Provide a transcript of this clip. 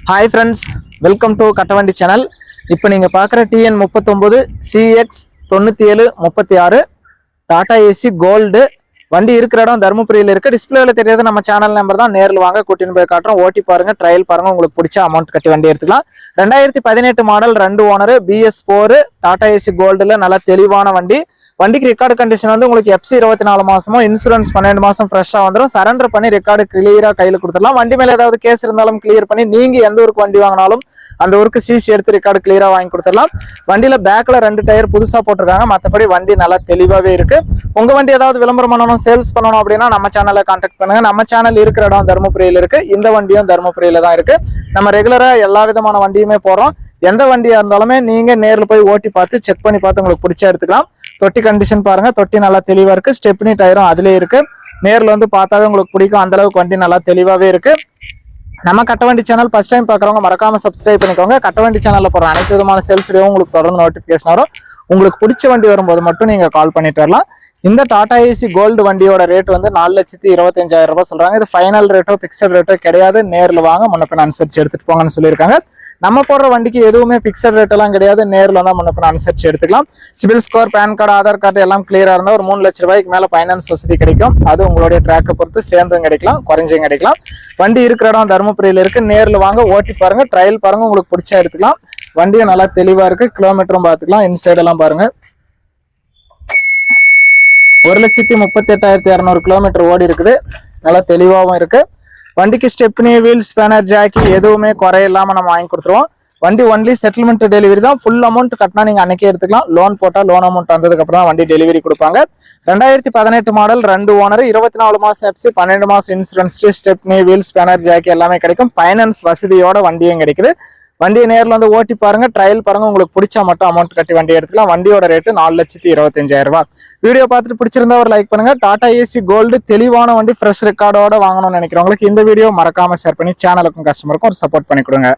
Hi friends, welcome to கட்டவண்டி channel. இப்போ நீங்கள் பார்க்குற TN 39 CX 9736 Tata AC gold வண்டி இருக்கிற இடம் தருமபுரியில் இருக்குது. டிஸ்பிளேல தெரியாது நம்ம சேனல் நம்பர் தான். நேரில் வாங்க, கூட்டின்னு போய் காட்டுறோம். ஓட்டி பாருங்க, ட்ரையல் பாருங்க, உங்களுக்கு பிடிச்ச அமௌண்ட் கட்டி வண்டி எடுத்துக்கலாம். 2018 model, 2 owner, BS4 Tata AC கோல்டுல நல்லா தெளிவான வண்டி. வண்டிக்கு ரெக்கார்டு கண்டிஷன் வந்து உங்களுக்கு FC 24 மாசமும், இன்சூரன்ஸ் 12 மாசம் ஃப்ரெஷ்ஷாக வந்துடும். சரண்டர் பண்ணி ரெக்கார்டு கிளியரா கையில் கொடுத்துடலாம். வண்டி மேலே ஏதாவது கேஸ் இருந்தாலும் கிளியர் பண்ணி நீங்க எந்த ஊருக்கு வண்டி வாங்கினாலும் அந்த ஊருக்கு சிசி எடுத்து ரெக்கார்டு கிளியரா வாங்கி கொடுத்துடலாம். வண்டியில பேக்ல 2 டயர் புதுசா போட்டிருக்காங்க. மற்றபடி வண்டி நல்லா தெளிவாவே இருக்கு. உங்க வண்டி ஏதாவது விளம்பரம் பண்ணணும், சேல்ஸ் பண்ணணும் அப்படின்னா நம்ம சேனலை கான்டாக்ட் பண்ணுங்க. நம்ம சேனல் இருக்கிற இடம் தருமபுரியில் இருக்கு. இந்த வண்டியும் தருமபுரியில தான் இருக்கு. நம்ம ரெகுலரா எல்லா விதமான வண்டியுமே போறோம். எந்த வண்டியா இருந்தாலுமே நீங்க நேரில் போய் ஓட்டி பார்த்து செக் பண்ணி பார்த்து உங்களுக்கு பிடிச்ச எடுத்துக்கலாம். தொட்டி கண்டிஷன் பாருங்க, தொட்டி நல்லா தெளிவா இருக்கு. ஸ்டெப்னி டயரும் அதுலயே இருக்கு. நேரில் வந்து பார்த்தாவே உங்களுக்கு பிடிக்கும். அந்த அளவுக்கு வண்டி நல்லா தெளிவாவே இருக்கு. நம்ம கட்டவண்டி சேனல் ஃபர்ஸ்ட் டைம் பார்க்குறவங்க மறக்காம சப்ஸ்கிரைப் பண்ணிக்கோங்க. கட்டவண்டி சேனல்ல போற அனைத்து விதமான சேல்ஸ் வீடியோவும் உங்களுக்கு தொடர்ந்து நோட்டிஃபிகேஷன் வரும். உங்களுக்கு பிடிச்ச வண்டி வரும்போது மட்டும் நீங்க கால் பண்ணிட்டு வரலாம். இந்த டாடா ஏசி கோல்டு வண்டியோட ரேட் வந்து 4,25,000 ரூபாய் சொல்றாங்க. இது ஃபைனல் ரேட்டோ பிக்சட் ரேட்டோ கிடையாது. நேரில் வாங்க, முன்னப்பின் அனுசரிச்சு எடுத்துட்டு போங்கன்னு சொல்லியிருக்காங்க. நம்ம போடுற வண்டிக்கு எதுவுமே பிக்சட் ரேட் எல்லாம் கிடையாது. நேரில் வந்தா முன்னப்பின் அனுசரிச்சு எடுத்துக்கலாம். CIBIL score, PAN card, Aadhaar card எல்லாம் கிளியரா இருந்தா ஒரு 3 லட்சம் ரூபாய்க்கு மேல ஃபைனான்ஸ் வசதி கிடைக்கும். அது உங்களுடைய ட்ராக்கை பொறுத்து சேர்ந்தும் கிடைக்கலாம், குறைஞ்சும் கிடைக்கலாம். வண்டி இருக்கிற இடம் தருமபுரியில இருக்கு. நேரில் வாங்க, ஓட்டி பாருங்க, ட்ரையல் பாருங்க, உங்களுக்கு பிடிச்சா எடுத்துக்கலாம். வண்டியும் நல்லா தெளிவா இருக்கு. கிலோமீட்டரும் பார்த்துக்கலாம். இன்சைட் எல்லாம் பாருங்க. 1,38,200 கிலோமீட்டர் ஓடி இருக்குது. நல்லா தெளிவாகவும் இருக்கு. வண்டிக்கு ஸ்டெப்னி, வீல் ஸ்பேனர், ஜாக்கி எதுவுமே குறையில்லாம நம்ம வாங்கி கொடுத்துருவோம். வண்டி ஒன்லி செட்டில்மெண்ட் டெலிவரி தான். ஃபுல் அமௌண்ட் கட்டினா நீங்க அன்னைக்கே எடுத்துக்கலாம். லோன் போட்டா லோன் அமௌண்ட் வந்ததுக்கு அப்புறம் தான் வண்டி டெலிவரி கொடுப்பாங்க. 2018 மாடல், 2 ஓனர், 24 மாசம் FC, 12 மாசம் insurance, stepney, wheel spanner, jack எல்லாமே கிடைக்கும். ஃபைனான்ஸ் வசதியோட வண்டியும் கிடைக்குது. வண்டியை நேரில் வந்து ஓட்டி பாருங்க, ட்ரையல் பாருங்க, உங்களுக்கு பிடிச்சா மட்டும் அமௌண்ட் கட்டி வண்டி எடுத்துக்கலாம். வண்டியோட ரேட்டு 4,25,000 ரூபாய். வீடியோ பார்த்துட்டு பிடிச்சிருந்தா ஒரு லைக் பண்ணுங்க. டாடா ஏசி கோல்டு தெளிவான வண்டி, ஃப்ரெஷ் ரெக்கார்டோட வாங்கணும்னு நினைக்கிறவங்களுக்கு இந்த வீடியோ மறக்காம ஷேர் பண்ணி சேனலுக்கும் கஸ்டமருக்கும் ஒரு சப்போர்ட் பண்ணி கொடுங்க.